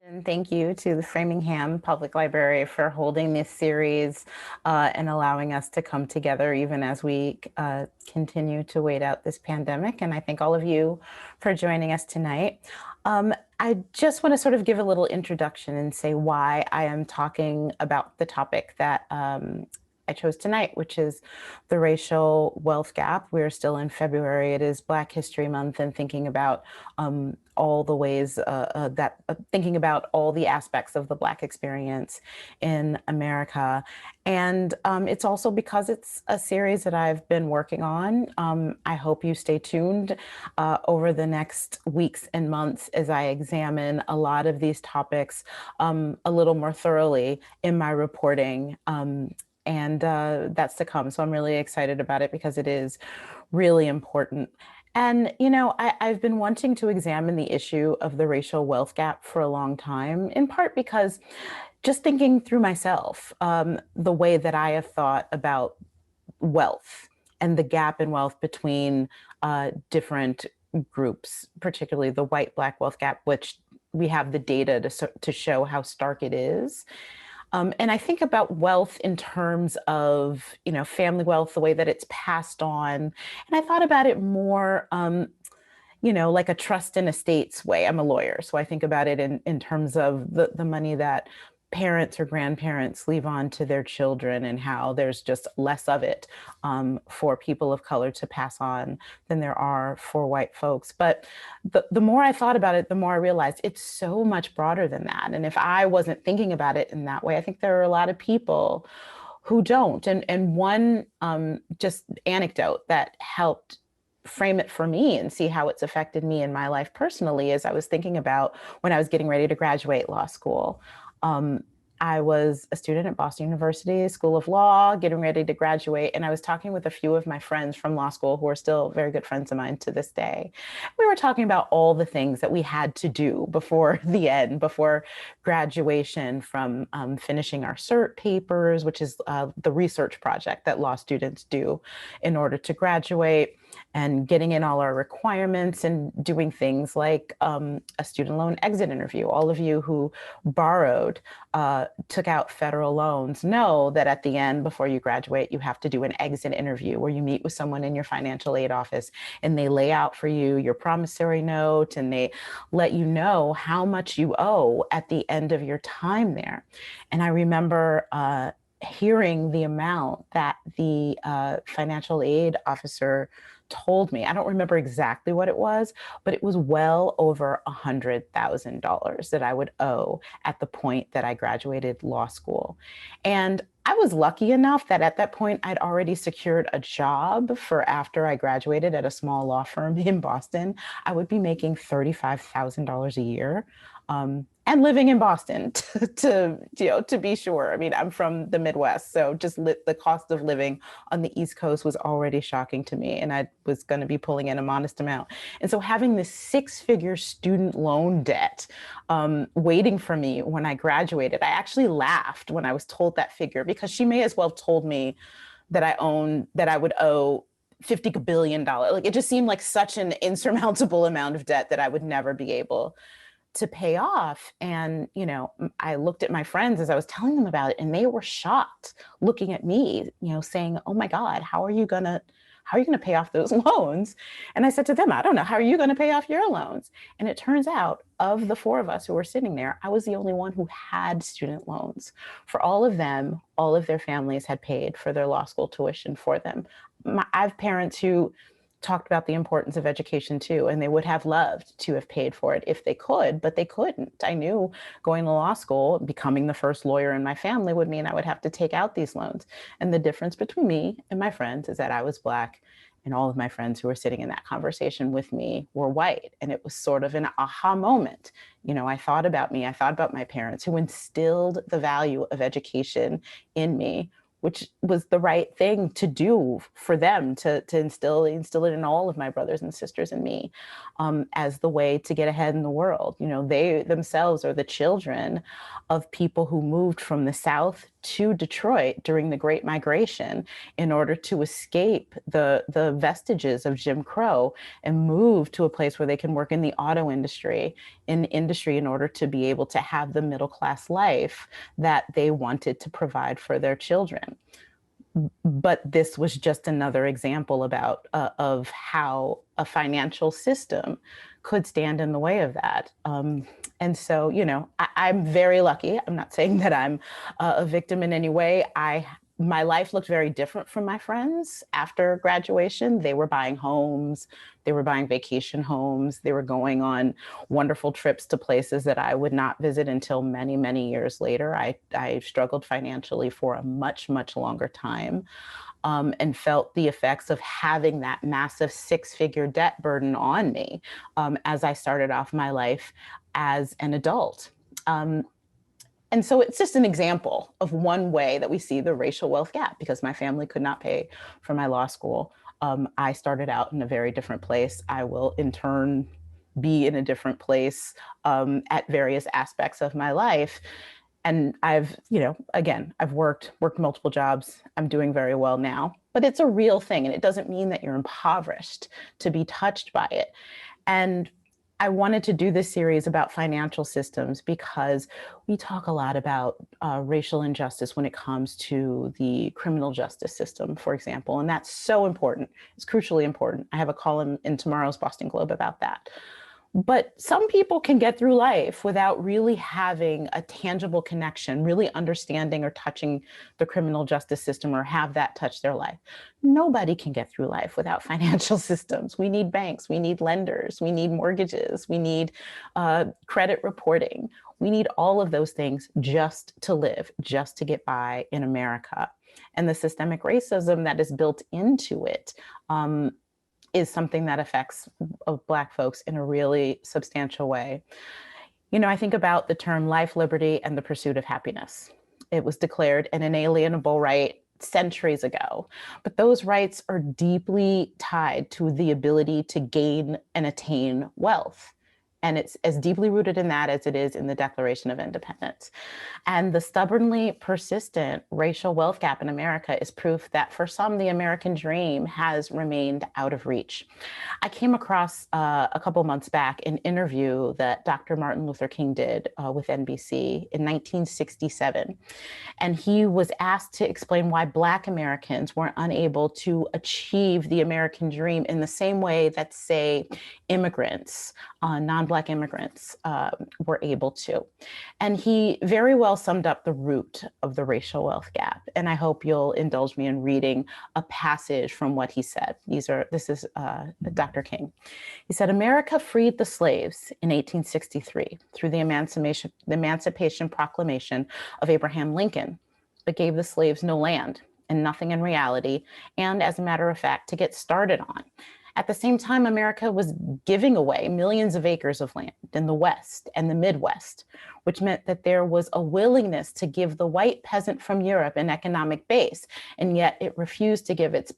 And thank you to the Framingham Public Library for holding this series and allowing us to come together even as we continue to wait out this pandemic. And I thank all of you for joining us tonight. I just want to sort of give a little introduction and say why I am talking about the topic that I chose tonight, which is the racial wealth gap. We're still in February. It is Black History Month, and thinking about all the ways thinking about all the aspects of the Black experience in America. And it's also because it's a series that I've been working on. I hope you stay tuned over the next weeks and months as I examine a lot of these topics a little more thoroughly in my reporting. And that's to come. So I'm really excited about it because it is really important. And, you know, I've been wanting to examine the issue of the racial wealth gap for a long time, in part because just thinking through myself, the way that I have thought about wealth and the gap in wealth between different groups, particularly the white Black wealth gap, which we have the data to show how stark it is. And I think about wealth in terms of, you know, family wealth, the way that it's passed on. And I thought about it more, you know, like a trust and estates way. I'm a lawyer, so I think about it in terms of the money that parents or grandparents leave on to their children and how there's just less of it for people of color to pass on than there are for white folks. But the more I thought about it, the more I realized it's so much broader than that. And if I wasn't thinking about it in that way, I think there are a lot of people who don't. And one just anecdote that helped frame it for me and see how it's affected me in my life personally is I was thinking about when I was getting ready to graduate law school. I was a student at Boston University School of Law, getting ready to graduate, and I was talking with a few of my friends from law school who are still very good friends of mine to this day. We were talking about all the things that we had to do before the end, before graduation, from finishing our cert papers, which is the research project that law students do in order to graduate, and getting in all our requirements and doing things like a student loan exit interview. All of you who borrowed, took out federal loans, know that at the end, before you graduate, you have to do an exit interview where you meet with someone in your financial aid office and they lay out for you your promissory note and they let you know how much you owe at the end of your time there. And I remember hearing the amount that the financial aid officer told me. I don't remember exactly what it was, but it was well over $100,000 that I would owe at the point that I graduated law school. And I was lucky enough that at that point I'd already secured a job for after I graduated at a small law firm in Boston. I would be making $35,000 a year. And living in Boston, to be sure. I mean, I'm from the Midwest, so just the cost of living on the East Coast was already shocking to me, and I was going to be pulling in a modest amount. And so having this six-figure student loan debt waiting for me when I graduated, I actually laughed when I was told that figure because she may as well have told me that I would owe $50 billion. Like, it just seemed like such an insurmountable amount of debt that I would never be able to pay off. And, you know, I looked at my friends as I was telling them about it, and they were shocked looking at me, you know, saying, "Oh my God, how are you gonna pay off those loans?" And I said to them, "I don't know. How are you gonna pay off your loans?" And it turns out, of the four of us who were sitting there, I was the only one who had student loans. For all of them, all of their families had paid for their law school tuition for them. I have parents who talked about the importance of education too, and they would have loved to have paid for it if they could, but they couldn't. I knew going to law school, becoming the first lawyer in my family would mean I would have to take out these loans. And the difference between me and my friends is that I was Black, and all of my friends who were sitting in that conversation with me were white. And it was sort of an aha moment. You know, I thought about me, I thought about my parents who instilled the value of education in me, which was the right thing to do for them, to instill it in all of my brothers and sisters and me, as the way to get ahead in the world. You know, they themselves are the children of people who moved from the South to Detroit during the Great Migration in order to escape the vestiges of Jim Crow and move to a place where they can work in the auto industry, in order to be able to have the middle class life that they wanted to provide for their children. But this was just another example of how a financial system could stand in the way of that. And so, I'm very lucky. I'm not saying that I'm a victim in any way. My life looked very different from my friends after graduation. They were buying homes, they were buying vacation homes, they were going on wonderful trips to places that I would not visit until many, many years later. I struggled financially for a much, much longer time, and felt the effects of having that massive six-figure debt burden on me as I started off my life as an adult. And so it's just an example of one way that we see the racial wealth gap, because my family could not pay for my law school. I started out in a very different place. I will in turn be in a different place at various aspects of my life. And I've worked multiple jobs. I'm doing very well now, but it's a real thing. And it doesn't mean that you're impoverished to be touched by it. And I wanted to do this series about financial systems because we talk a lot about racial injustice when it comes to the criminal justice system, for example, and that's so important. It's crucially important. I have a column in tomorrow's Boston Globe about that. But some people can get through life without really having a tangible connection, really understanding or touching the criminal justice system or have that touch their life. Nobody can get through life without financial systems. We need banks, we need lenders, we need mortgages, we need credit reporting. We need all of those things just to live, just to get by in America. And the systemic racism that is built into it is something that affects Black folks in a really substantial way. I think about the term life, liberty, and the pursuit of happiness. It was declared an inalienable right centuries ago, but those rights are deeply tied to the ability to gain and attain wealth. And it's as deeply rooted in that as it is in the Declaration of Independence. And the stubbornly persistent racial wealth gap in America is proof that for some, the American dream has remained out of reach. I came across a couple months back an interview that Dr. Martin Luther King did with NBC in 1967. And he was asked to explain why Black Americans were unable to achieve the American dream in the same way that, say, immigrants, non-Black immigrants were able to. And he very well summed up the root of the racial wealth gap. And I hope you'll indulge me in reading a passage from what he said. This is Dr. King. He said, "America freed the slaves in 1863 through the Emancipation Proclamation of Abraham Lincoln, but gave the slaves no land and nothing in reality, and as a matter of fact, to get started on. At the same time, America was giving away millions of acres of land in the West and the Midwest, which meant that there was a willingness to give the white peasant from Europe an economic base, and yet it refused to give its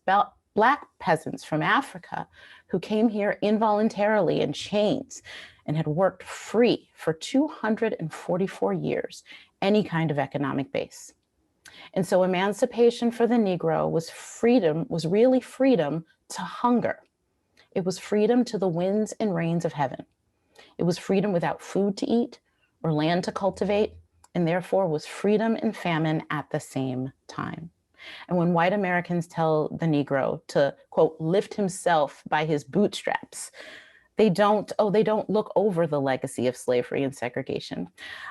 Black peasants from Africa, who came here involuntarily in chains and had worked free for 244 years, any kind of economic base. And so emancipation for the Negro was really freedom to hunger. It was freedom to the winds and rains of heaven. It was freedom without food to eat or land to cultivate, and therefore was freedom and famine at the same time. And when white Americans tell the Negro to, quote, lift himself by his bootstraps, they don't look over the legacy of slavery and segregation.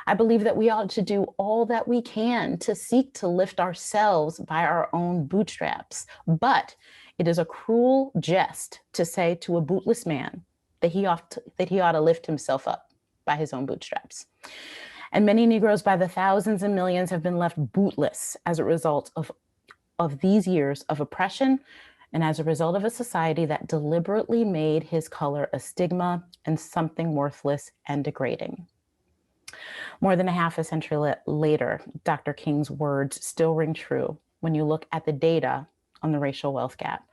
I believe that we ought to do all that we can to seek to lift ourselves by our own bootstraps. But it is a cruel jest to say to a bootless man that he ought to lift himself up by his own bootstraps. And many Negroes by the thousands and millions have been left bootless as a result of these years of oppression and as a result of a society that deliberately made his color a stigma and something worthless and degrading. More than a half a century later, Dr. King's words still ring true when you look at the data on the racial wealth gap.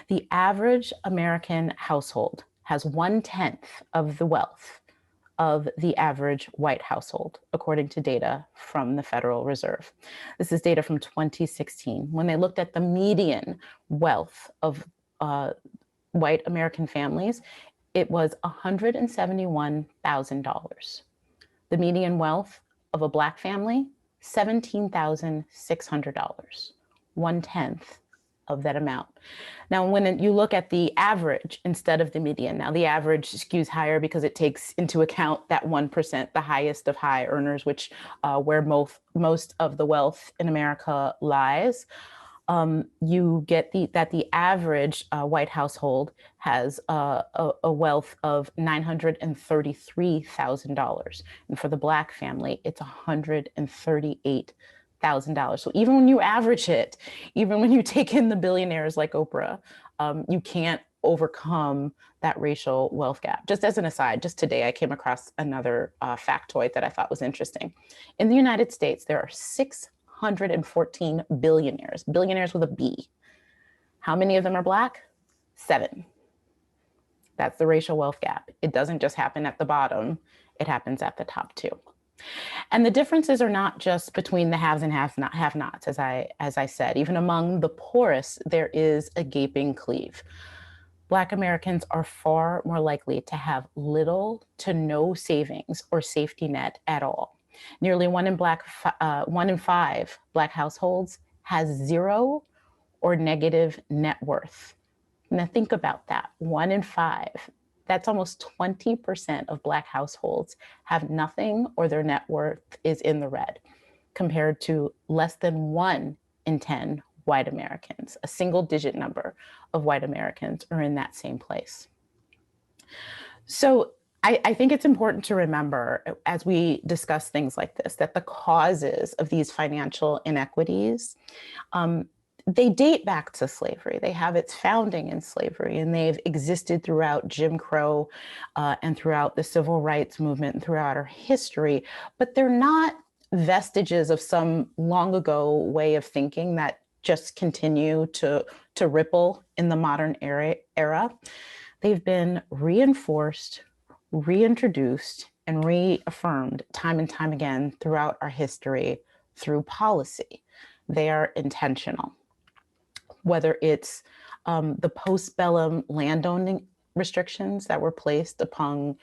The average American household has 1/10 of the wealth of the average white household, according to data from the Federal Reserve. This is data from 2016, when they looked at the median wealth of white American families. It was $171,000. The median wealth of a Black family, $17,600, 1/10 of that amount. Now, when you look at the average instead of the median, now the average skews higher because it takes into account that 1%, the highest of high earners, which where most of the wealth in America lies. You get that the average white household has a wealth of $933,000. And for the Black family, it's $138,000. So even when you average it, even when you take in the billionaires like Oprah, you can't overcome that racial wealth gap. Just as an aside, just today I came across another factoid that I thought was interesting. In the United States, there are 614 billionaires, billionaires with a B. How many of them are Black? 7. That's the racial wealth gap. It doesn't just happen at the bottom, it happens at the top too. And the differences are not just between the haves and have-nots, as I said. Even among the poorest, there is a gaping cleave. Black Americans are far more likely to have little to no savings or safety net at all. Nearly 1 in 5 Black households has 0 or negative net worth. Now think about that, 1 in 5. That's almost 20% of Black households have nothing or their net worth is in the red, compared to less than 1 in 10 white Americans. A single-digit number of white Americans are in that same place. So I think it's important to remember as we discuss things like this, that the causes of these financial inequities, they date back to slavery. They have its founding in slavery, and they've existed throughout Jim Crow and throughout the civil rights movement and throughout our history, but they're not vestiges of some long ago way of thinking that just continue to ripple in the modern era. They've been reinforced, reintroduced, and reaffirmed time and time again throughout our history through policy. They are intentional. Whether it's the postbellum landowning restrictions that were placed upon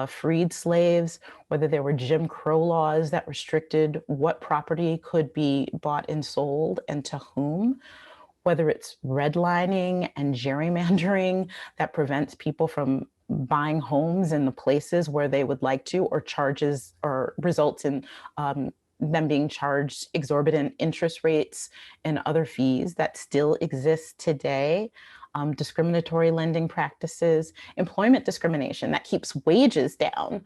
freed slaves, whether there were Jim Crow laws that restricted what property could be bought and sold and to whom, whether it's redlining and gerrymandering that prevents people from buying homes in the places where they would like to, or charges or results in them being charged exorbitant interest rates and other fees that still exist today, discriminatory lending practices, employment discrimination that keeps wages down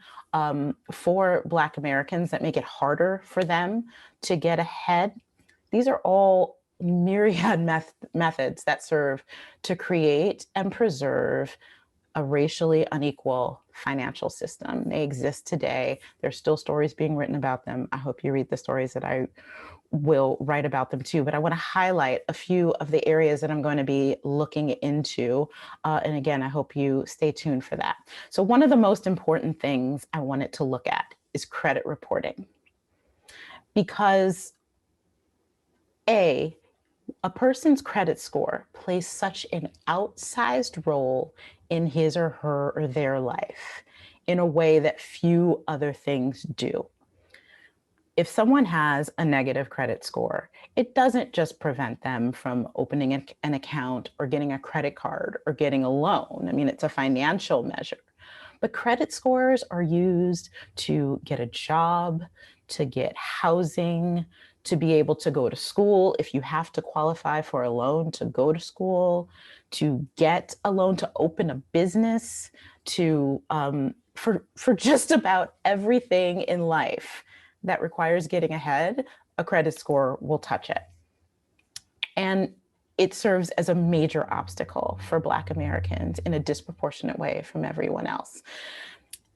for Black Americans, that make it harder for them to get ahead. These are all myriad methods that serve to create and preserve a racially unequal financial system. They exist today. There's still stories being written about them. I hope you read the stories that I will write about them too, but I want to highlight a few of the areas that I'm going to be looking into. And again, I hope you stay tuned for that. So one of the most important things I wanted to look at is credit reporting, because a person's credit score plays such an outsized role in his or her or their life in a way that few other things do. If someone has a negative credit score, it doesn't just prevent them from opening an account or getting a credit card or getting a loan. I mean, it's a financial measure. But credit scores are used to get a job, to get housing, to be able to go to school if you have to qualify for a loan to go to school, to get a loan to open a business, to for just about everything in life that requires getting ahead, a credit score will touch it. And it serves as a major obstacle for Black Americans in a disproportionate way from everyone else.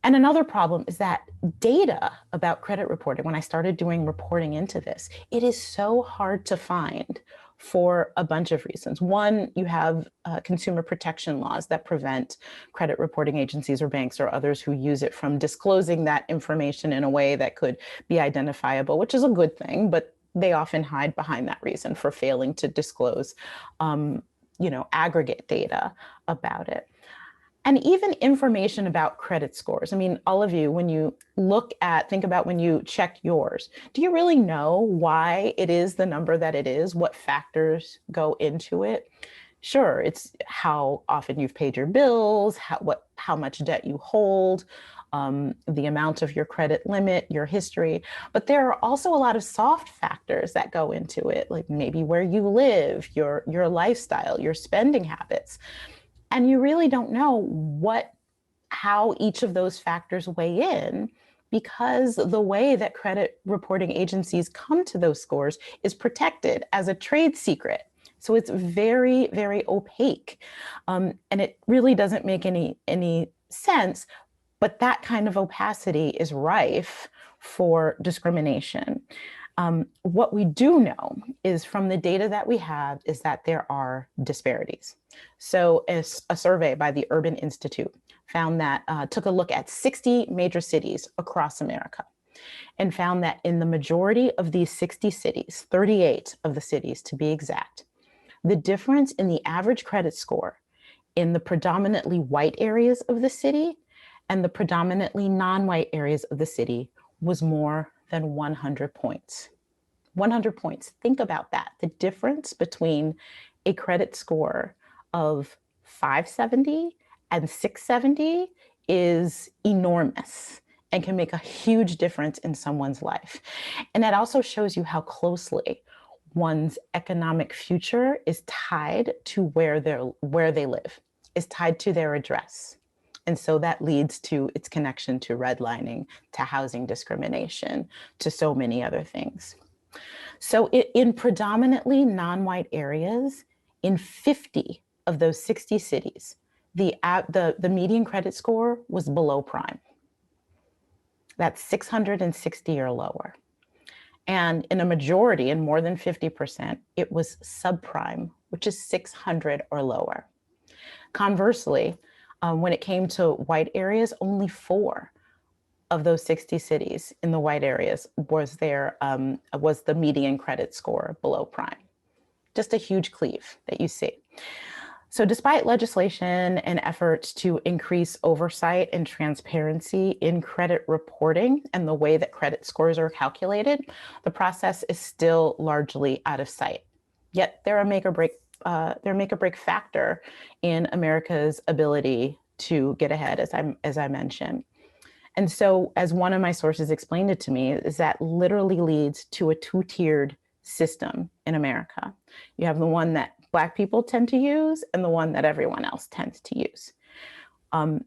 And another problem is that data about credit reporting, when I started doing reporting into this, it is so hard to find for a bunch of reasons. One, you have consumer protection laws that prevent credit reporting agencies or banks or others who use it from disclosing that information in a way that could be identifiable, which is a good thing, but they often hide behind that reason for failing to disclose, aggregate data about it. And even information about credit scores. I mean, all of you, when you think about when you check yours, do you really know why it is the number that it is? What factors go into it? Sure, it's how often you've paid your bills, how much debt you hold, the amount of your credit limit, your history. But there are also a lot of soft factors that go into it, like maybe where you live, your lifestyle, your spending habits. And you really don't know how each of those factors weigh in, because the way that credit reporting agencies come to those scores is protected as a trade secret. So it's very, very opaque. And it really doesn't make any sense, but that kind of opacity is rife for discrimination. What we do know is from the data that we have is that there are disparities. So a survey by the Urban Institute found that, took a look at 60 major cities across America and found that in the majority of these 60 cities, 38 of the cities to be exact, the difference in the average credit score in the predominantly white areas of the city and the predominantly non-white areas of the city was more than 100 points. 100 points. Think about that. The difference between a credit score of 570 and 670 is enormous and can make a huge difference in someone's life. And that also shows you how closely one's economic future is tied to where they live, is tied to their address. And so that leads to its connection to redlining, to housing discrimination, to so many other things. So in predominantly non-white areas, in 50 of those 60 cities, the median credit score was below prime. That's 660 or lower. And in a majority, in more than 50%, it was subprime, which is 600 or lower. Conversely, when it came to white areas, only 4 of those 60 cities in the white areas was the median credit score below prime. Just a huge cleave that you see. So despite legislation and efforts to increase oversight and transparency in credit reporting and the way that credit scores are calculated, the process is still largely out of sight. Yet they're a make or break factor in America's ability to get ahead, as I mentioned. And so, as one of my sources explained it to me, is that literally leads to a 2-tiered system in America. You have the one that Black people tend to use and the one that everyone else tends to use.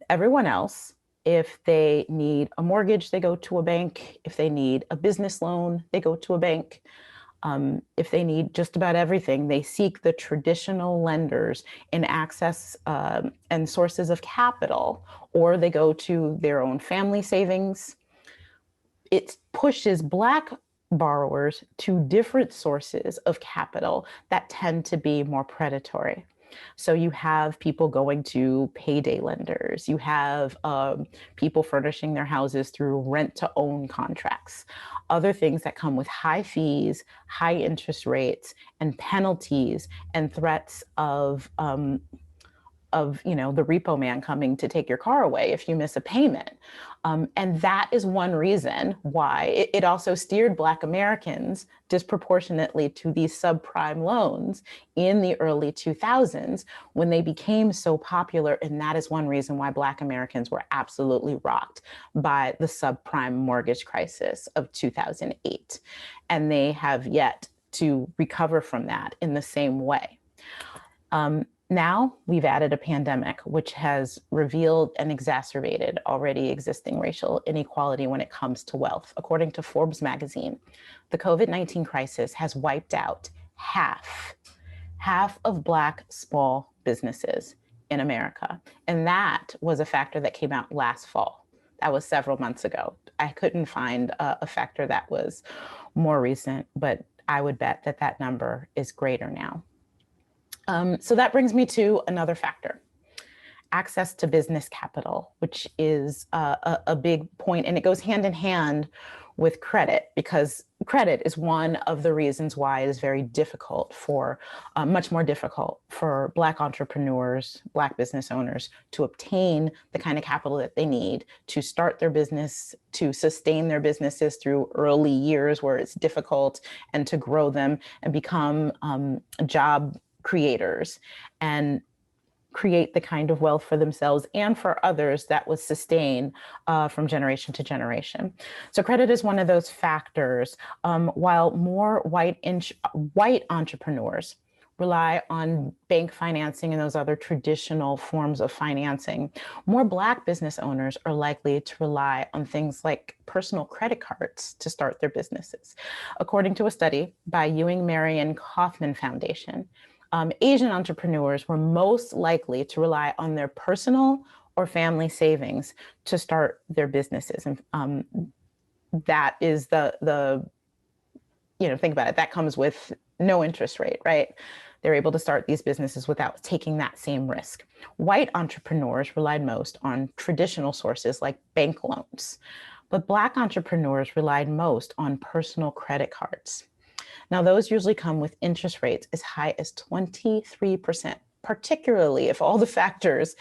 Everyone else, if they need a mortgage, they go to a bank. If they need a business loan, they go to a bank. If they need just about everything, they seek the traditional lenders in access and sources of capital, or they go to their own family savings. It pushes Black borrowers to different sources of capital that tend to be more predatory. So you have people going to payday lenders. You have people furnishing their houses through rent-to-own contracts. Other things that come with high fees, high interest rates, and penalties, and threats of the repo man coming to take your car away if you miss a payment. And that is one reason why it also steered Black Americans disproportionately to these subprime loans in the early 2000s when they became so popular. And that is one reason why Black Americans were absolutely rocked by the subprime mortgage crisis of 2008. And they have yet to recover from that in the same way. Now we've added a pandemic, which has revealed and exacerbated already existing racial inequality when it comes to wealth. According to Forbes magazine, the COVID-19 crisis has wiped out half of Black small businesses in America. And that was a factor that came out last fall. That was several months ago. I couldn't find a factor that was more recent, but I would bet that that number is greater now. So that brings me to another factor: access to business capital, which is a big point, and it goes hand in hand with credit, because credit is one of the reasons why it is very difficult for, much more difficult for Black entrepreneurs, Black business owners to obtain the kind of capital that they need to start their business, to sustain their businesses through early years where it's difficult, and to grow them and become job creators and create the kind of wealth for themselves and for others that was sustained from generation to generation. So credit is one of those factors. While more white entrepreneurs rely on bank financing and those other traditional forms of financing, more Black business owners are likely to rely on things like personal credit cards to start their businesses. According to a study by Ewing Marion Kauffman Foundation, Asian entrepreneurs were most likely to rely on their personal or family savings to start their businesses. And that is the think about it, that comes with no interest rate, right? They're able to start these businesses without taking that same risk. White entrepreneurs relied most on traditional sources like bank loans, but Black entrepreneurs relied most on personal credit cards. Now, those usually come with interest rates as high as 23%, particularly if all the factors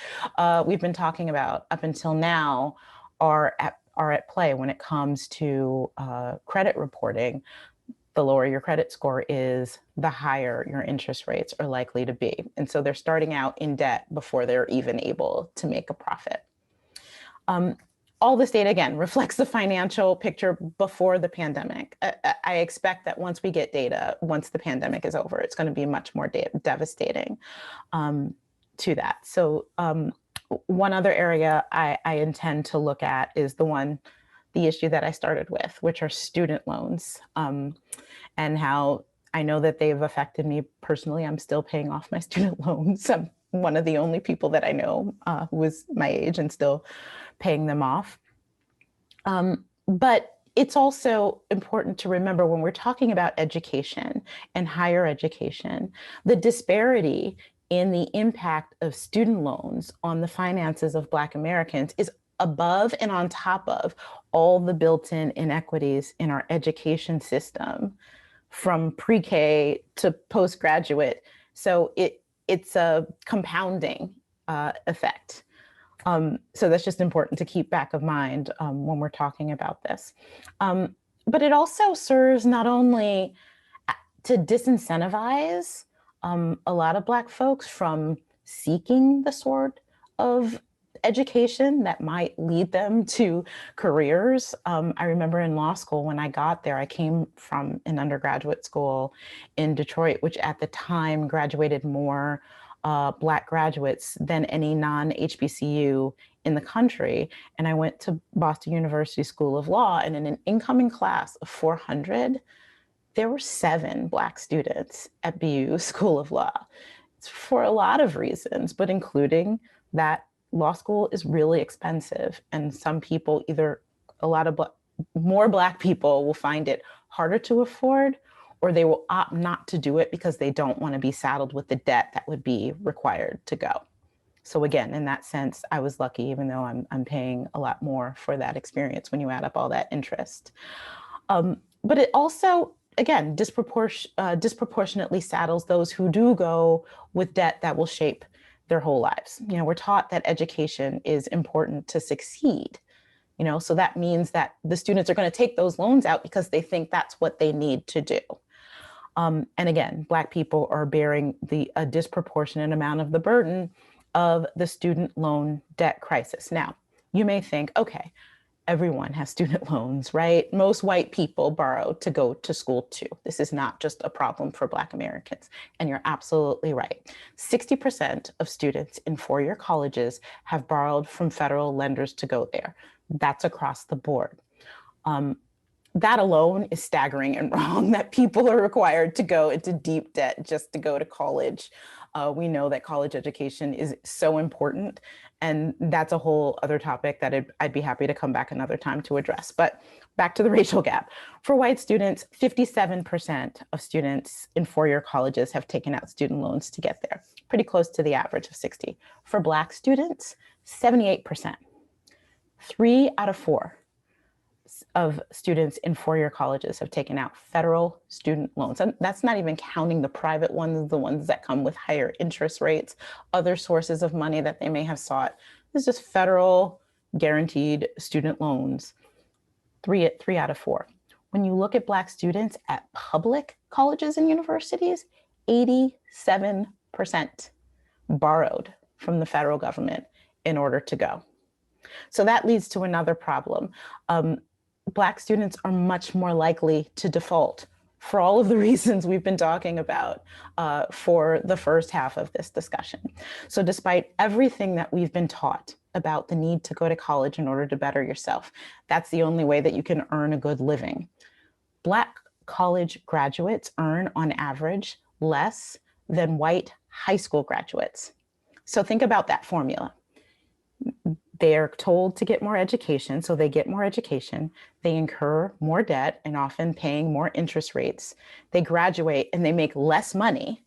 we've been talking about up until now are at play when it comes to credit reporting. The lower your credit score is, the higher your interest rates are likely to be. And so they're starting out in debt before they're even able to make a profit. All this data, again, reflects the financial picture before the pandemic. I expect that once we get data, once the pandemic is over, it's going to be much more devastating to that. So one other area I intend to look at is the issue that I started with, which are student loans, and how I know that they've affected me personally. I'm still paying off my student loans. I'm one of the only people that I know who is my age and still paying them off. But it's also important to remember, when we're talking about education and higher education, the disparity in the impact of student loans on the finances of Black Americans is above and on top of all the built-in inequities in our education system, from pre-K to postgraduate. So it's a compounding effect. So that's just important to keep back of mind when we're talking about this. But it also serves not only to disincentivize a lot of Black folks from seeking the sort of education that might lead them to careers. I remember in law school, when I got there, I came from an undergraduate school in Detroit, which at the time graduated more Black graduates than any non-HBCU in the country. And I went to Boston University School of Law, and in an incoming class of 400, there were 7 Black students at BU School of Law. It's for a lot of reasons, but including that law school is really expensive. And some people, either more Black people will find it harder to afford, or they will opt not to do it because they don't want to be saddled with the debt that would be required to go. So again, in that sense, I was lucky, even though I'm paying a lot more for that experience when you add up all that interest. But it also, again, disproportionately saddles those who do go with debt that will shape their whole lives. We're taught that education is important to succeed. So that means that the students are going to take those loans out because they think that's what they need to do. And again, Black people are bearing a disproportionate amount of the burden of the student loan debt crisis. Now, you may think, okay, everyone has student loans, right? Most white people borrow to go to school too. This is not just a problem for Black Americans. And you're absolutely right. 60% of students in four-year colleges have borrowed from federal lenders to go there. That's across the board. That alone is staggering and wrong, that people are required to go into deep debt just to go to college We know that college education is so important, and that's a whole other topic that I'd be happy to come back another time to address. But back to the racial gap. For white students, 57% of students in four-year colleges have taken out student loans to get there, pretty close to the average of 60. For Black students, 78%. 3 out of 4 of students in four-year colleges have taken out federal student loans. And that's not even counting the private ones, the ones that come with higher interest rates, other sources of money that they may have sought. This is just federal guaranteed student loans, 3 out of 4. When you look at Black students at public colleges and universities, 87% borrowed from the federal government in order to go. So that leads to another problem. Black students are much more likely to default for all of the reasons we've been talking about for the first half of this discussion. So despite everything that we've been taught about the need to go to college in order to better yourself, that's the only way that you can earn a good living. Black college graduates earn on average less than white high school graduates. So think about that formula. They're told to get more education, so they get more education. They incur more debt and often paying more interest rates. They graduate and they make less money.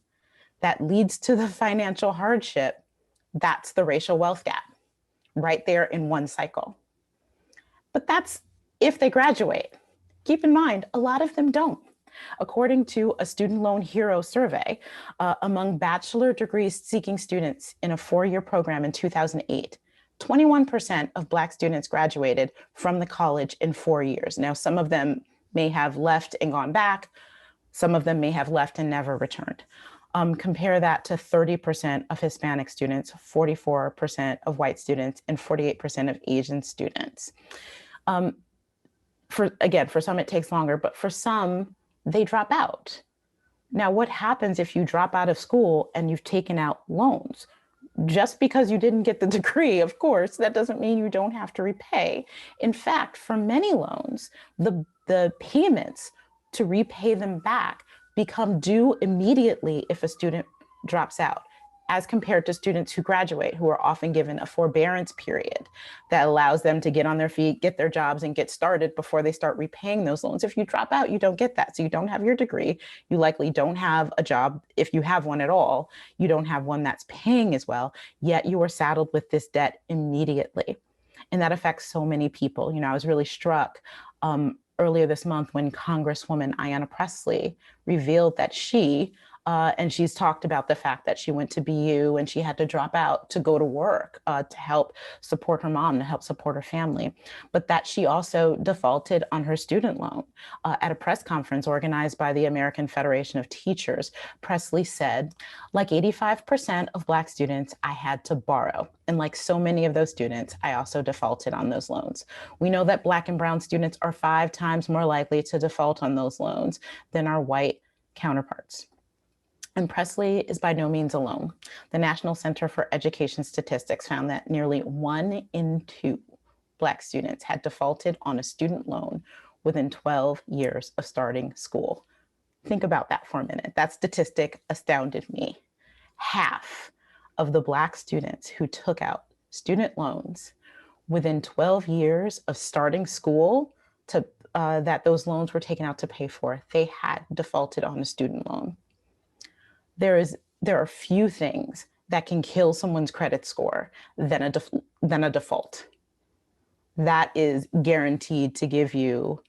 That leads to the financial hardship. That's the racial wealth gap right there in one cycle. But that's if they graduate. Keep in mind, a lot of them don't. According to a Student Loan Hero survey, among bachelor degree seeking students in a four-year program in 2008, 21% of Black students graduated from the college in 4 years. Now, some of them may have left and gone back. Some of them may have left and never returned. Compare that to 30% of Hispanic students, 44% of white students, and 48% of Asian students. For some, it takes longer, but for some, they drop out. Now, what happens if you drop out of school and you've taken out loans? Just because you didn't get the degree, of course, that doesn't mean you don't have to repay. In fact, for many loans, the payments to repay them back become due immediately if a student drops out, as compared to students who graduate, who are often given a forbearance period that allows them to get on their feet, get their jobs, and get started before they start repaying those loans. If you drop out, you don't get that. So you don't have your degree. You likely don't have a job. If you have one at all, you don't have one that's paying as well, yet you are saddled with this debt immediately. And that affects so many people. You know, I was really struck earlier this month when Congresswoman Ayanna Pressley revealed that and she's talked about the fact that she went to BU and she had to drop out to go to work to help support her mom, to help support her family, but that she also defaulted on her student loan. At a press conference organized by the American Federation of Teachers, Pressley said, like 85% of Black students, I had to borrow. And like so many of those students, I also defaulted on those loans. We know that Black and brown students are 5 times more likely to default on those loans than our white counterparts. And Pressley is by no means alone. The National Center for Education Statistics found that nearly 1 in 2 Black students had defaulted on a student loan within 12 years of starting school. Think about that for a minute. That statistic astounded me. Half of the Black students who took out student loans within 12 years of starting school that those loans were taken out to pay for, they had defaulted on a student loan. There are few things that can kill someone's credit score than a default. That is guaranteed to give you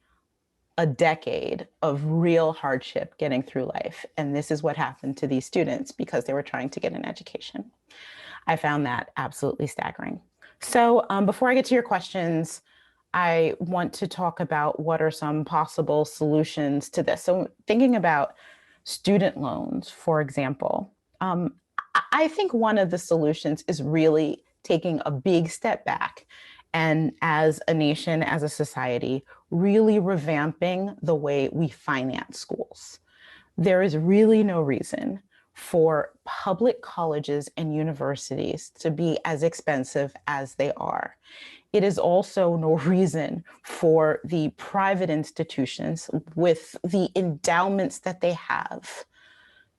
a decade of real hardship getting through life. And this is what happened to these students because they were trying to get an education. I found that absolutely staggering. So before I get to your questions, I want to talk about what are some possible solutions to this. So thinking about student loans, for example, I think one of the solutions is really taking a big step back and as a nation, as a society, really revamping the way we finance schools. There is really no reason for public colleges and universities to be as expensive as they are. It is also no reason for the private institutions with the endowments that they have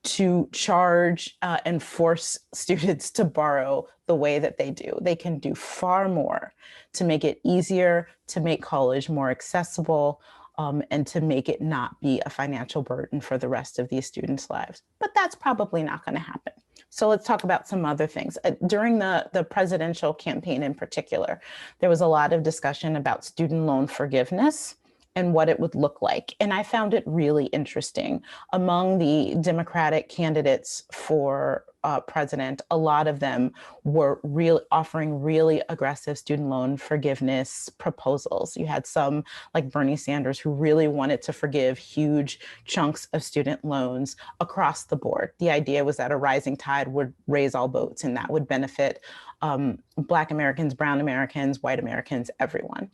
to charge and force students to borrow the way that they do. They can do far more to make it easier, to make college more accessible, and to make it not be a financial burden for the rest of these students' lives. But that's probably not going to happen. So let's talk about some other things. During the presidential campaign in particular, there was a lot of discussion about student loan forgiveness and what it would look like. And I found it really interesting. Among the Democratic candidates for president, a lot of them were offering really aggressive student loan forgiveness proposals. You had some like Bernie Sanders who really wanted to forgive huge chunks of student loans across the board. The idea was that a rising tide would raise all boats, and that would benefit Black Americans, Brown Americans, white Americans, everyone.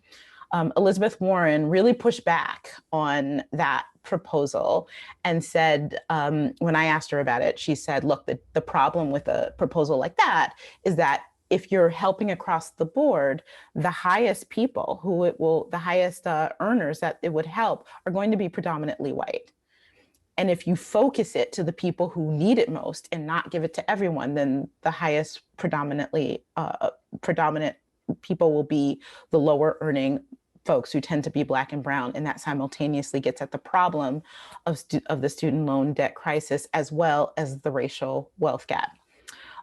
Elizabeth Warren really pushed back on that proposal and said, when I asked her about it, she said, look, the problem with a proposal like that is that if you're helping across the board, the highest people the highest earners that it would help are going to be predominantly white. And if you focus it to the people who need it most and not give it to everyone, then the highest predominant people will be the lower earning folks who tend to be Black and brown, and that simultaneously gets at the problem of the student loan debt crisis as well as the racial wealth gap.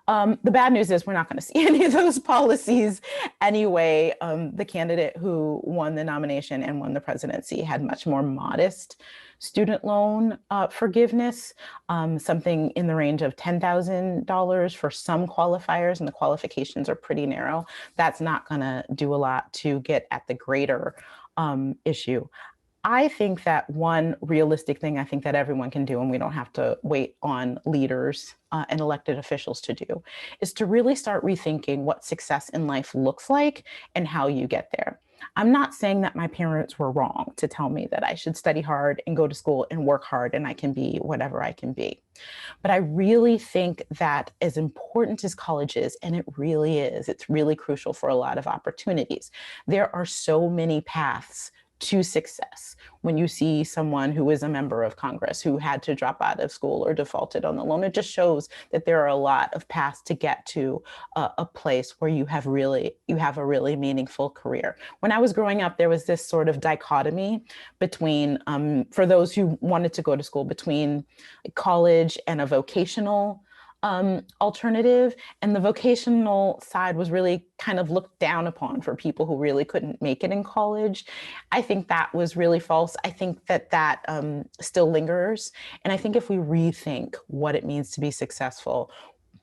The bad news is we're not going to see any of those policies anyway. The candidate who won the nomination and won the presidency had much more modest student loan forgiveness, something in the range of $10,000 for some qualifiers, and the qualifications are pretty narrow. That's not going to do a lot to get at the greater issue. I think that one realistic thing I think that everyone can do, and we don't have to wait on leaders and elected officials to do, is to really start rethinking what success in life looks like and how you get there. I'm not saying that my parents were wrong to tell me that I should study hard and go to school and work hard and I can be whatever I can be. But I really think that as important as college is, and it really is, it's really crucial for a lot of opportunities. There are so many paths to success. When you see someone who is a member of Congress who had to drop out of school or defaulted on the loan, it just shows that there are a lot of paths to get to a place where you have a really meaningful career. When I was growing up, there was this sort of dichotomy between, for those who wanted to go to school, between college and a vocational alternative. And the vocational side was really kind of looked down upon for people who really couldn't make it in college. I think that was really false. I think that still lingers. And I think if we rethink what it means to be successful,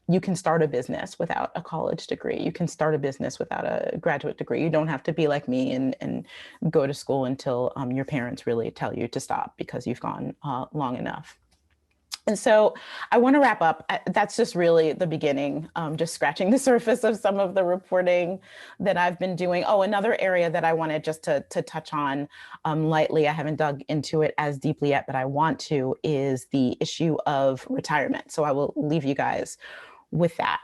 you can start a business without a college degree. You can start a business without a graduate degree. You don't have to be like me and go to school until your parents really tell you to stop because you've gone long enough. And so I want to wrap up. That's just really the beginning, just scratching the surface of some of the reporting that I've been doing. Oh, another area that I wanted just to touch on lightly, I haven't dug into it as deeply yet, but I want to, is the issue of retirement. So I will leave you guys with that.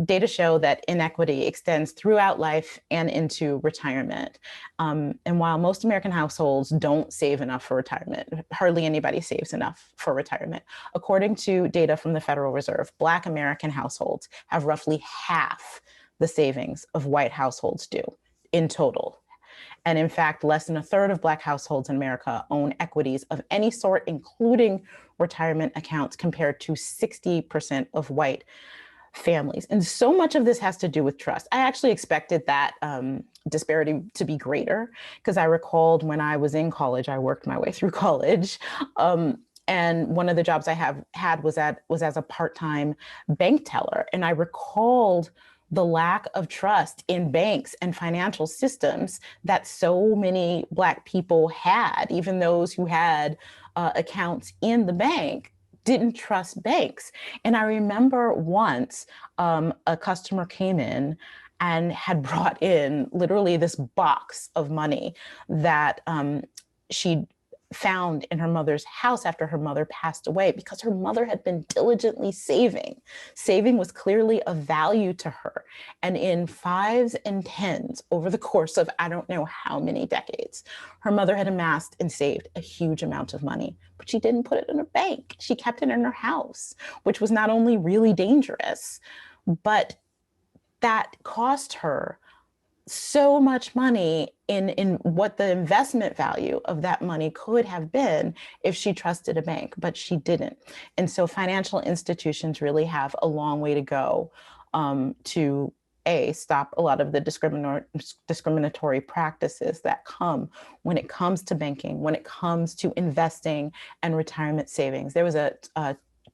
Data show that inequity extends throughout life and into retirement. And while most American households don't save enough for retirement, hardly anybody saves enough for retirement. According to data from the Federal Reserve, Black American households have roughly half the savings of white households do in total. And in fact, less than a third of Black households in America own equities of any sort, including retirement accounts, compared to 60% of white families. And so much of this has to do with trust. I actually expected that disparity to be greater, because I recalled when I was in college, I worked my way through college. And one of the jobs I had was as a part-time bank teller. And I recalled the lack of trust in banks and financial systems that so many Black people had, even those who had accounts in the bank, didn't trust banks. And I remember once a customer came in and had brought in literally this box of money that she'd found in her mother's house after her mother passed away, because her mother had been diligently saving. Saving was clearly of value to her. And in fives and tens over the course of I don't know how many decades, her mother had amassed and saved a huge amount of money, but she didn't put it in a bank. She kept it in her house, which was not only really dangerous, but that cost her so much money in what the investment value of that money could have been if she trusted a bank, but she didn't. And so financial institutions really have a long way to go to stop a lot of the discriminatory practices that come when it comes to banking, when it comes to investing and retirement savings. There was a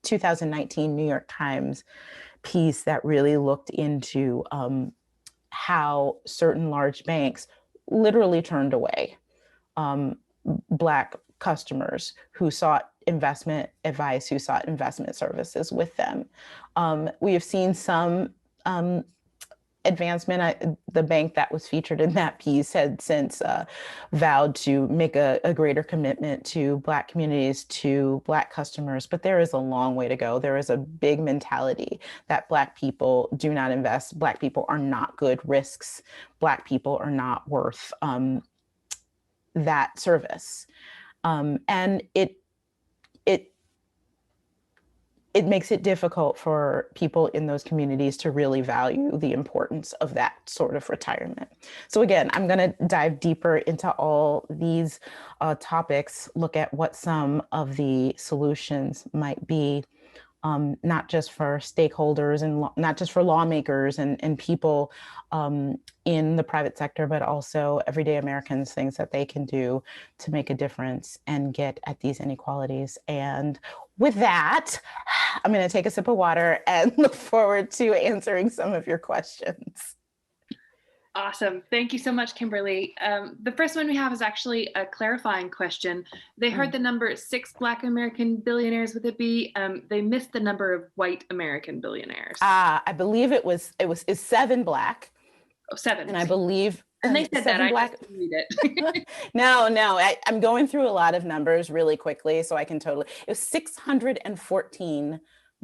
2019 New York Times piece that really looked into how certain large banks literally turned away Black customers who sought investment advice, who sought investment services with them. We have seen some advancement. The bank that was featured in that piece had since vowed to make a greater commitment to Black communities, to Black customers, but there is a long way to go. There is a big mentality that Black people do not invest. Black people are not good risks. Black people are not worth that service. And it makes it difficult for people in those communities to really value the importance of that sort of retirement. So again, I'm going to dive deeper into all these topics, look at what some of the solutions might be, not just for stakeholders and not just for lawmakers and people in the private sector, but also everyday Americans, things that they can do to make a difference and get at these inequalities. And with that, I'm going to take a sip of water and look forward to answering some of your questions. Awesome. Thank you so much, Kimberly. The first one we have is actually a clarifying question. They heard the number 6 Black American billionaires with a B. They missed the number of white American billionaires. I believe it's 7 Black. Oh, 7. And I believe. And they said that, Black. I just read it. No, I'm going through a lot of numbers really quickly, so I can totally. It was 614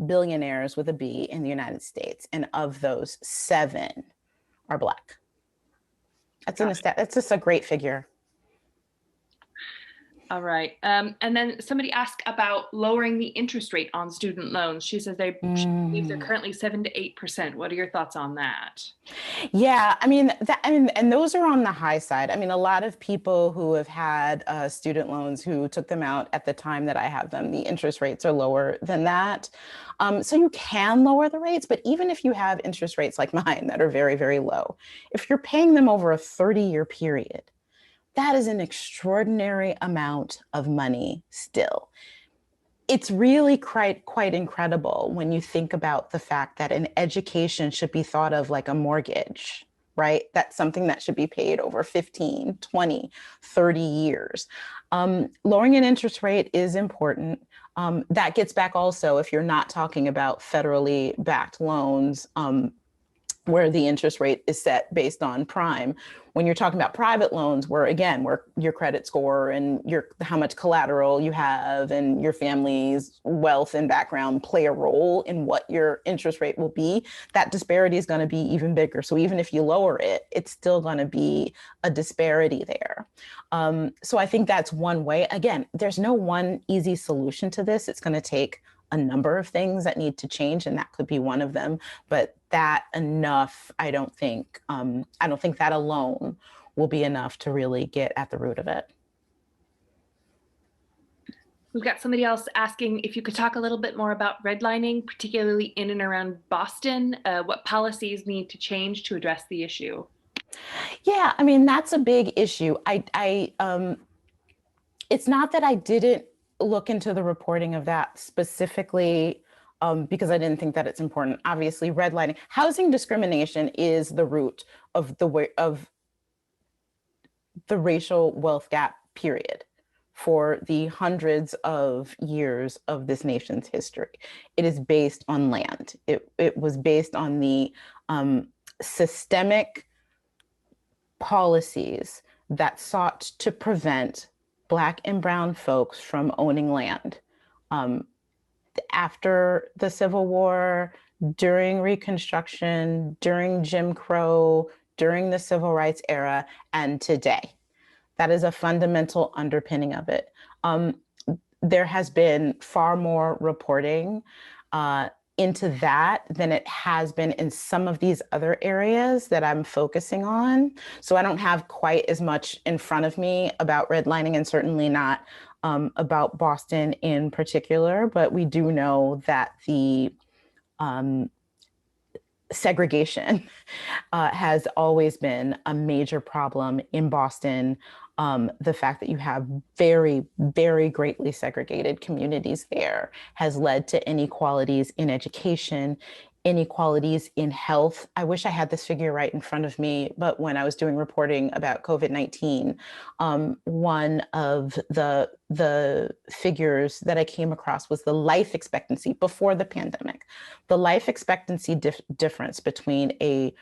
billionaires with a B in the United States, and of those, 7 are Black. That's just a great figure. All right. And then somebody asked about lowering the interest rate on student loans. She says she believes they're currently 7 to 8%. What are your thoughts on that? Yeah, and those are on the high side. I mean, a lot of people who have had student loans who took them out at the time that I have them, the interest rates are lower than that. So you can lower the rates, but even if you have interest rates like mine that are very, very low, if you're paying them over a 30-year period, that is an extraordinary amount of money still. It's really quite incredible when you think about the fact that an education should be thought of like a mortgage, right? That's something that should be paid over 15, 20, 30 years. Lowering an interest rate is important. That gets back also, if you're not talking about federally backed loans, where the interest rate is set based on prime. When you're talking about private loans, where your credit score and how much collateral you have and your family's wealth and background play a role in what your interest rate will be, that disparity is going to be even bigger. So even if you lower it, it's still going to be a disparity there. So I think that's one way. Again, there's no one easy solution to this. It's going to take a number of things that need to change, and that could be one of them. But that enough, I don't think that alone will be enough to really get at the root of it. We've got somebody else asking if you could talk a little bit more about redlining, particularly in and around Boston. What policies need to change to address the issue? Yeah, I mean, that's a big issue. It's not that I didn't look into the reporting of that specifically because I didn't think that it's important. Obviously, redlining, housing discrimination is the root of the racial wealth gap, period, for the hundreds of years of this nation's history. It is based on land. It was based on the systemic policies that sought to prevent Black and brown folks from owning land. Um, After the Civil War, during Reconstruction, during Jim Crow, during the Civil Rights era, and today. That is a fundamental underpinning of it. There has been far more reporting into that than it has been in some of these other areas that I'm focusing on. So I don't have quite as much in front of me about redlining, and certainly not about Boston in particular, but we do know that the um, segregation has always been a major problem in Boston. The fact that you have very, very greatly segregated communities there has led to inequalities in education, inequalities in health. I wish I had this figure right in front of me, but when I was doing reporting about COVID-19, one of the figures that I came across was the life expectancy before the pandemic. The life expectancy difference between a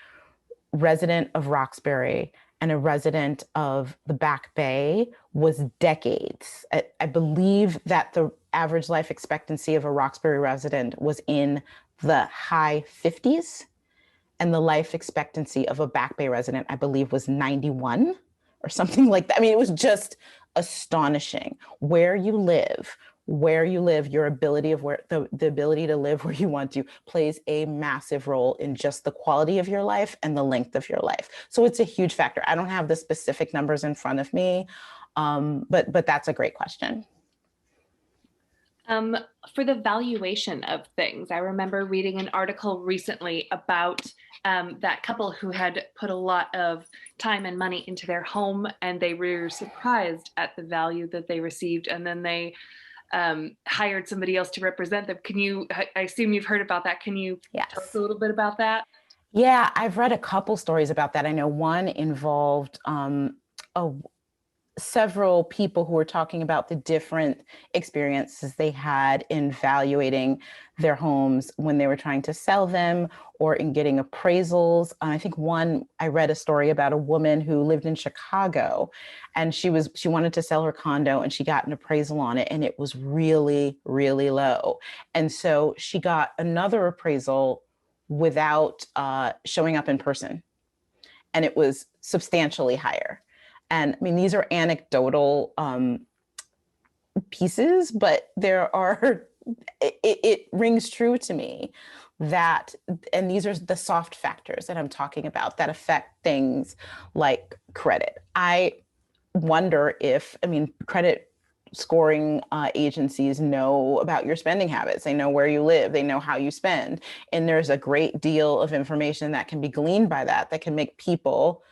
resident of Roxbury and a resident of the Back Bay was decades. I believe that the average life expectancy of a Roxbury resident was in the high 50s, and the life expectancy of a Back Bay resident, I believe, was 91 or something like that. I mean, it was just astonishing. Where you live, your ability of the ability to live where you want to plays a massive role in just the quality of your life and the length of your life. So it's a huge factor. I don't have the specific numbers in front of me, but that's a great question. For the valuation of things, I remember reading an article recently about that couple who had put a lot of time and money into their home, and they were surprised at the value that they received, and then they hired somebody else to represent them. I assume you've heard about that. Can you tell us a little bit about that? Yeah, I've read a couple stories about that. I know one involved several people who were talking about the different experiences they had in evaluating their homes when they were trying to sell them or in getting appraisals. I think I read a story about a woman who lived in Chicago, and she wanted to sell her condo, and she got an appraisal on it, and it was really, really low. And so she got another appraisal without showing up in person, and it was substantially higher. And I mean, these are anecdotal pieces, but it rings true to me that, and these are the soft factors that I'm talking about that affect things like credit. I wonder credit scoring agencies know about your spending habits. They know where you live. They know how you spend. And there's a great deal of information that can be gleaned by that can make people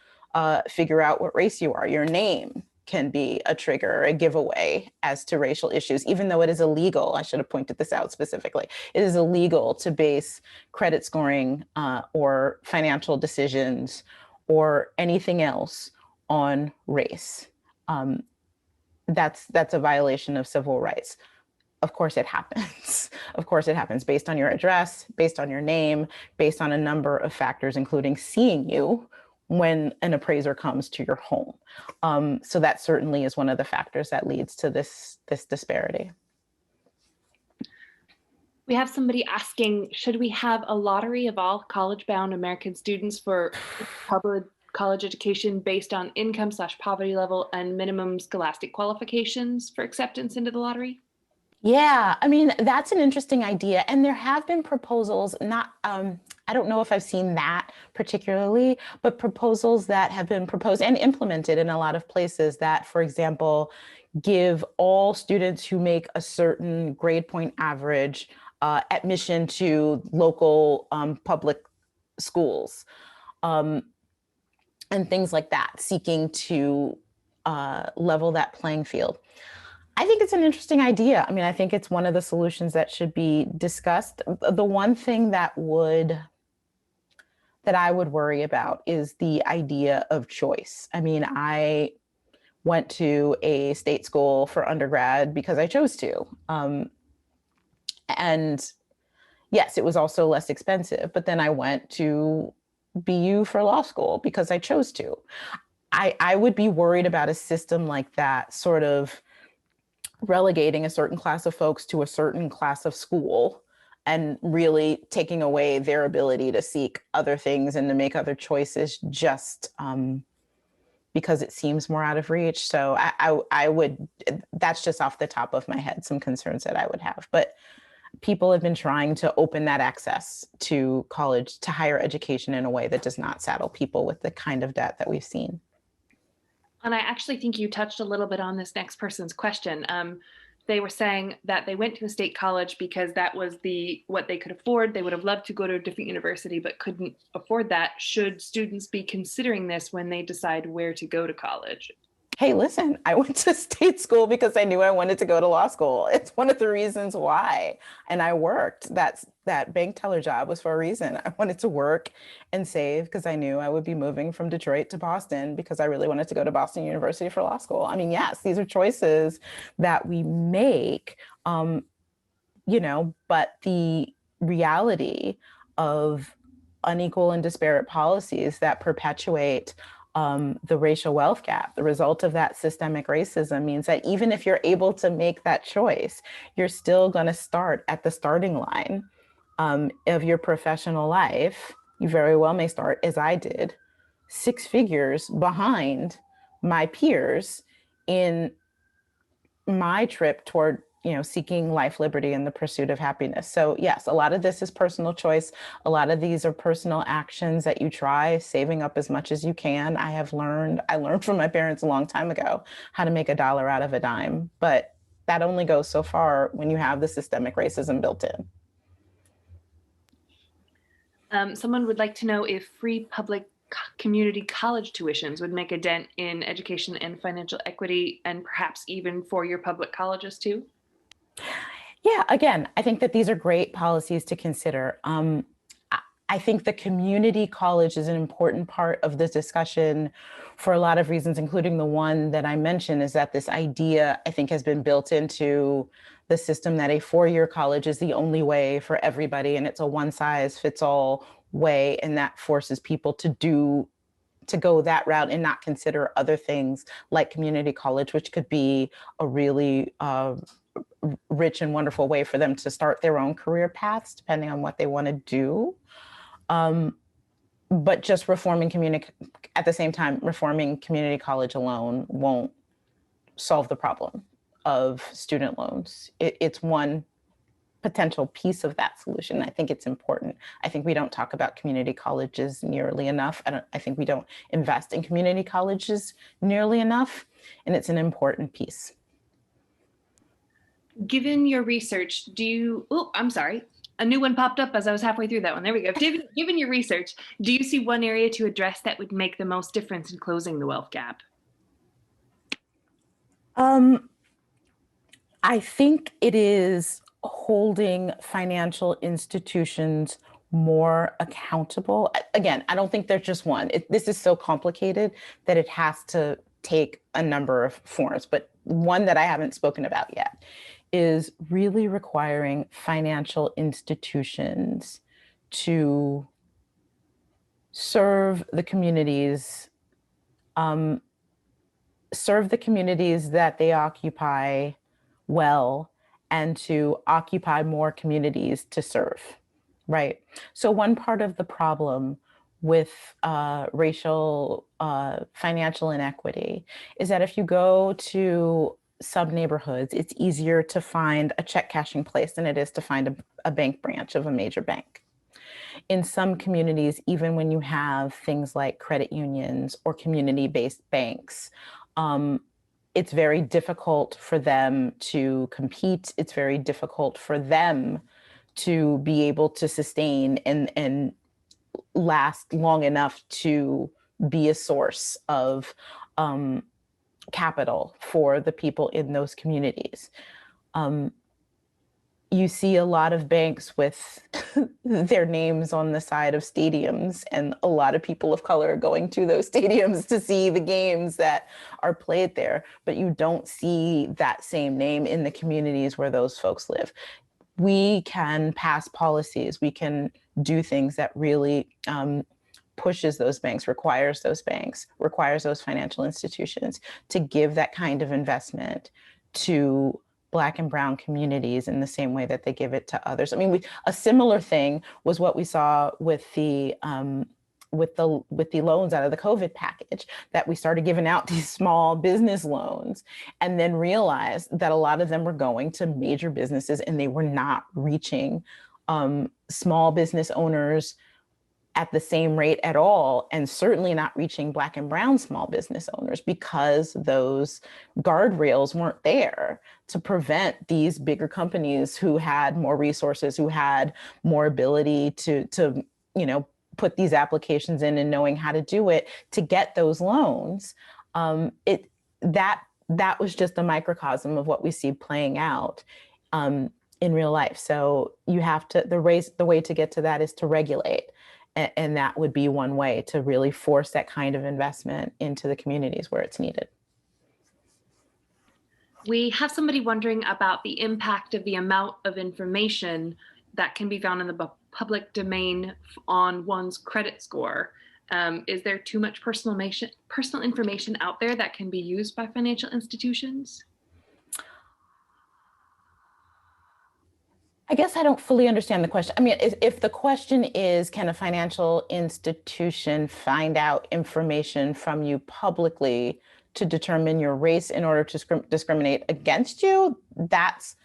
figure out what race you are. Your name can be a trigger, a giveaway as to racial issues, even though it is illegal. I should have pointed this out specifically. It is illegal to base credit scoring or financial decisions or anything else on race. That's a violation of civil rights. Of course it happens. Of course it happens based on your address, based on your name, based on a number of factors, including seeing you when an appraiser comes to your home. So that certainly is one of the factors that leads to this disparity. We have somebody asking, should we have a lottery of all college-bound American students for public college education based on income/poverty level and minimum scholastic qualifications for acceptance into the lottery? Yeah, I mean, that's an interesting idea. And there have been proposals, I don't know if I've seen that particularly, but proposals that have been proposed and implemented in a lot of places that, for example, give all students who make a certain grade point average admission to local public schools and things like that, seeking to level that playing field. I think it's an interesting idea. I mean, I think it's one of the solutions that should be discussed. The one thing that I would worry about is the idea of choice. I mean, I went to a state school for undergrad because I chose to. And yes, it was also less expensive, but then I went to BU for law school because I chose to. I would be worried about a system like that sort of relegating a certain class of folks to a certain class of school and really taking away their ability to seek other things and to make other choices just because it seems more out of reach. So I would, that's just off the top of my head, some concerns that I would have. But people have been trying to open that access to college, to higher education in a way that does not saddle people with the kind of debt that we've seen. And I actually think you touched a little bit on this next person's question. They were saying that they went to a state college because that was what they could afford. They would have loved to go to a different university, but couldn't afford that. Should students be considering this when they decide where to go to college? Hey, listen, I went to state school because I knew I wanted to go to law school. It's one of the reasons why. And I worked. That bank teller job was for a reason. I wanted to work and save because I knew I would be moving from Detroit to Boston because I really wanted to go to Boston University for law school. I mean, yes, these are choices that we make, but the reality of unequal and disparate policies that perpetuate the racial wealth gap. The result of that systemic racism means that even if you're able to make that choice, you're still going to start at the starting line of your professional life. You very well may start, as I did, 6 figures behind my peers in my trip toward seeking life, liberty, and the pursuit of happiness. So yes, a lot of this is personal choice. A lot of these are personal actions that you try, saving up as much as you can. I learned from my parents a long time ago how to make a dollar out of a dime, but that only goes so far when you have the systemic racism built in. Someone would like to know if free public community college tuitions would make a dent in education and financial equity, and perhaps even for your public colleges too. Yeah, again, I think that these are great policies to consider. I think the community college is an important part of this discussion for a lot of reasons, including the one that I mentioned, is that this idea, I think, has been built into the system that a 4-year college is the only way for everybody, and it's a one-size-fits-all way, and that forces people to go that route and not consider other things like community college, which could be a really rich and wonderful way for them to start their own career paths, depending on what they want to do. But just at the same time, reforming community college alone won't solve the problem of student loans. It's one potential piece of that solution. I think it's important. I think we don't talk about community colleges nearly enough. I think we don't invest in community colleges nearly enough, and it's an important piece. Given your research, I'm sorry. A new one popped up as I was halfway through that one. There we go. Given your research, do you see one area to address that would make the most difference in closing the wealth gap? I think it is holding financial institutions more accountable. Again, I don't think there's just one. This is so complicated that it has to take a number of forms, but one that I haven't spoken about yet is really requiring financial institutions to serve the communities that they occupy well, and to occupy more communities to serve, right? So one part of the problem with racial financial inequity is that if you go to sub neighborhoods, it's easier to find a check cashing place than it is to find a bank branch of a major bank. In some communities, even when you have things like credit unions or community-based banks, it's very difficult for them to compete. It's very difficult for them to be able to sustain and last long enough to be a source of capital for the people in those communities. You see a lot of banks with their names on the side of stadiums, and a lot of people of color going to those stadiums to see the games that are played there, but you don't see that same name in the communities where those folks live. We can pass policies, we can do things that really pushes those banks, requires those financial institutions to give that kind of investment to Black and brown communities in the same way that they give it to others. I mean, a similar thing was what we saw with the loans out of the COVID package, that we started giving out these small business loans and then realized that a lot of them were going to major businesses and they were not reaching small business owners at the same rate at all, and certainly not reaching Black and brown small business owners, because those guardrails weren't there to prevent these bigger companies who had more resources, who had more ability to put these applications in and knowing how to do it, to get those loans. That was just a microcosm of what we see playing out in real life. So you have to, the way to get to that is to regulate. And that would be one way to really force that kind of investment into the communities where it's needed. We have somebody wondering about the impact of the amount of information that can be found in the public domain on one's credit score. Is there too much personal information out there that can be used by financial institutions? I guess I don't fully understand the question. I mean, if the question is, can a financial institution find out information from you publicly to determine your race in order to discriminate against you, that's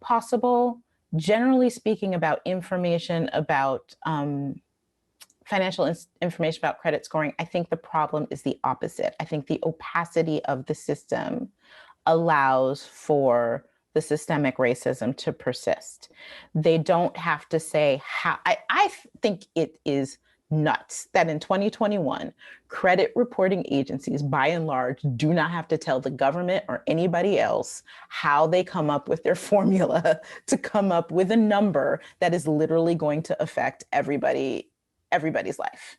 possible. Generally speaking, about information about financial information about credit scoring, I think the problem is the opposite. I think the opacity of the system allows for the systemic racism to persist. They don't have to say how. I think it is nuts that in 2021, credit reporting agencies, by and large, do not have to tell the government or anybody else how they come up with their formula to come up with a number that is literally going to affect everybody's life.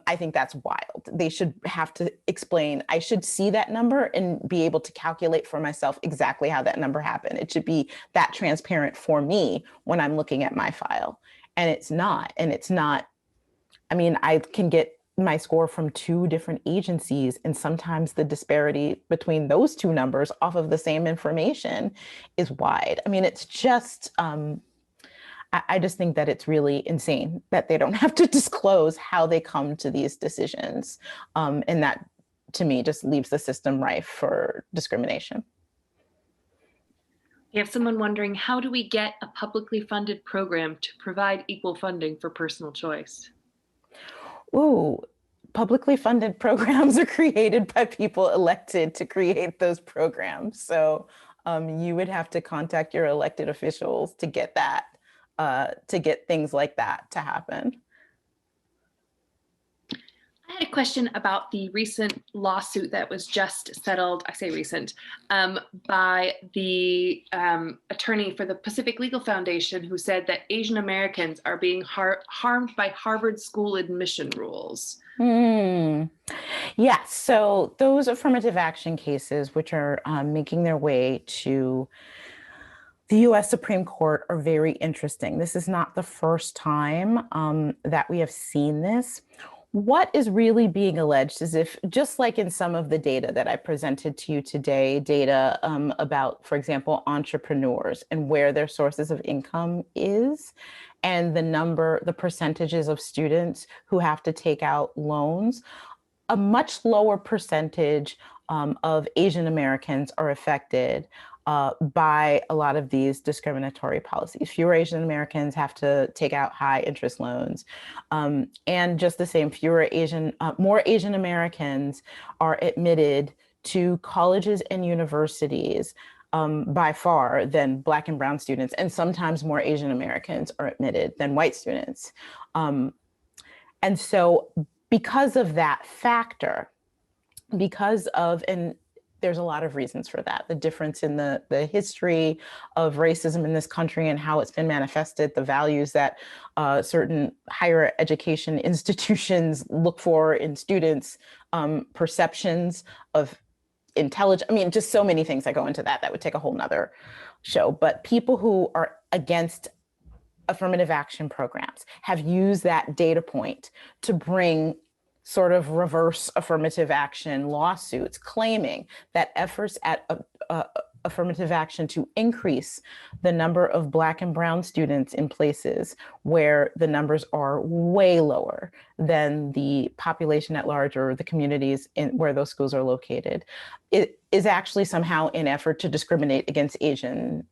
I think that's wild. They should have to explain, I should see that number and be able to calculate for myself exactly how that number happened. It should be that transparent for me when I'm looking at my file. And it's not. I mean, I can get my score from 2 different agencies, and sometimes the disparity between those 2 numbers off of the same information is wide. I mean, it's just, I just think that it's really insane that they don't have to disclose how they come to these decisions. And that, to me, just leaves the system rife for discrimination. We have someone wondering, how do we get a publicly funded program to provide equal funding for personal choice? Ooh, publicly funded programs are created by people elected to create those programs. So you would have to contact your elected officials to get that. To get things like that to happen. I had a question about the recent lawsuit that was just settled, I say recent, by the attorney for the Pacific Legal Foundation, who said that Asian Americans are being harmed by Harvard school admission rules. Yeah, so those affirmative action cases, which are making their way to the US Supreme Court, are very interesting. This is not the first time that we have seen this. What is really being alleged is, if, just like in some of the data that I presented to you today, data about, for example, entrepreneurs and where their sources of income is, and the percentages of students who have to take out loans, a much lower percentage of Asian Americans are affected by a lot of these discriminatory policies. Fewer Asian Americans have to take out high interest loans. And just the same, more Asian Americans are admitted to colleges and universities by far than Black and brown students. And sometimes more Asian Americans are admitted than white students. And so because of that factor, and there's a lot of reasons for that. The difference in the history of racism in this country and how it's been manifested, the values that certain higher education institutions look for in students, perceptions of intelligence. I mean, just so many things that go into that would take a whole nother show. But people who are against affirmative action programs have used that data point to bring sort of reverse affirmative action lawsuits, claiming that efforts at affirmative action to increase the number of Black and Brown students in places where the numbers are way lower than the population at large or the communities where those schools are located. It is actually somehow an effort to discriminate against Asian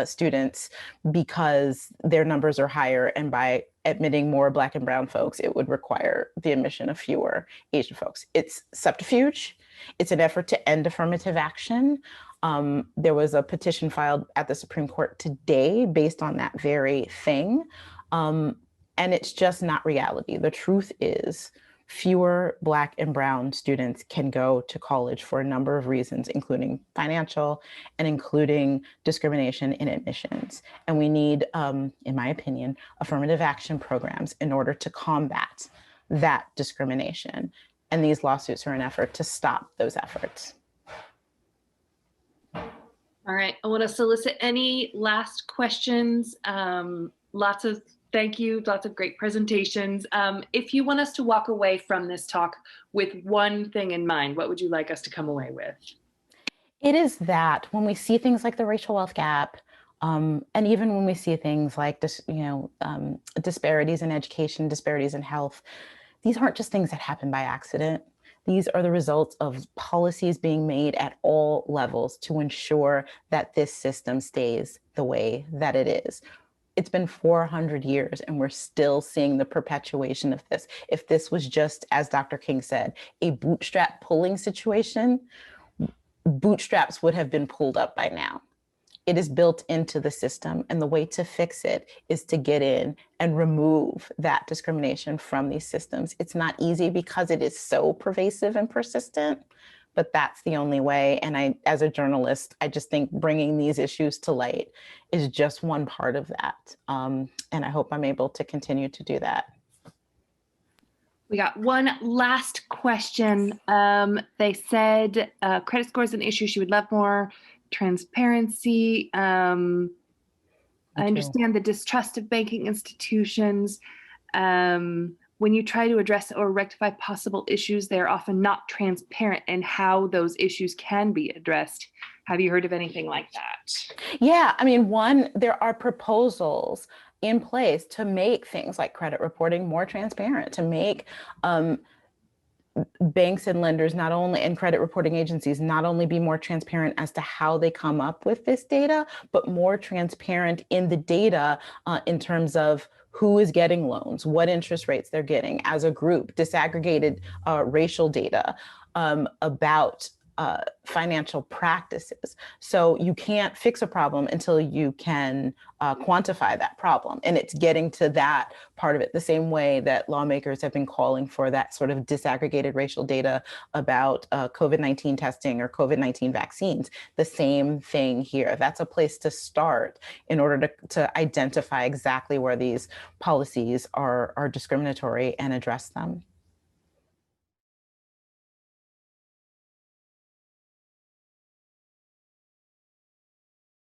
students because their numbers are higher, and by admitting more Black and Brown folks, it would require the admission of fewer Asian folks. It's subterfuge. It's an effort to end affirmative action. There was a petition filed at the Supreme Court today based on that very thing. And it's just not reality. The truth is, fewer Black and Brown students can go to college for a number of reasons, including financial and including discrimination in admissions. And we need, in my opinion, affirmative action programs in order to combat that discrimination. And these lawsuits are an effort to stop those efforts. All right, I want to solicit any last questions. Lots of thank you, lots of great presentations. If you want us to walk away from this talk with one thing in mind, what would you like us to come away with? It is that when we see things like the racial wealth gap, and even when we see things like this, disparities in education, disparities in health, these aren't just things that happen by accident. These are the results of policies being made at all levels to ensure that this system stays the way that it is. It's been 400 years and we're still seeing the perpetuation of this. If this was just, as Dr. King said, a bootstrap pulling situation, bootstraps would have been pulled up by now. It is built into the system, and the way to fix it is to get in and remove that discrimination from these systems. It's not easy because it is so pervasive and persistent, but that's the only way. And as a journalist, I just think bringing these issues to light is just one part of that. And I hope I'm able to continue to do that. We got one last question. They said credit score is an issue. She would love more transparency. I understand the distrust of banking institutions. When you try to address or rectify possible issues, they're often not transparent in how those issues can be addressed. Have you heard of anything like that? Yeah, I mean, there are proposals in place to make things like credit reporting more transparent, to make banks and lenders and credit reporting agencies not only be more transparent as to how they come up with this data, but more transparent in the data in terms of who is getting loans, what interest rates they're getting as a group, disaggregated racial data about financial practices. So you can't fix a problem until you can quantify that problem. And it's getting to that part of it, the same way that lawmakers have been calling for that sort of disaggregated racial data about COVID-19 testing or COVID-19 vaccines. The same thing here. That's a place to start in order to identify exactly where these policies are discriminatory and address them.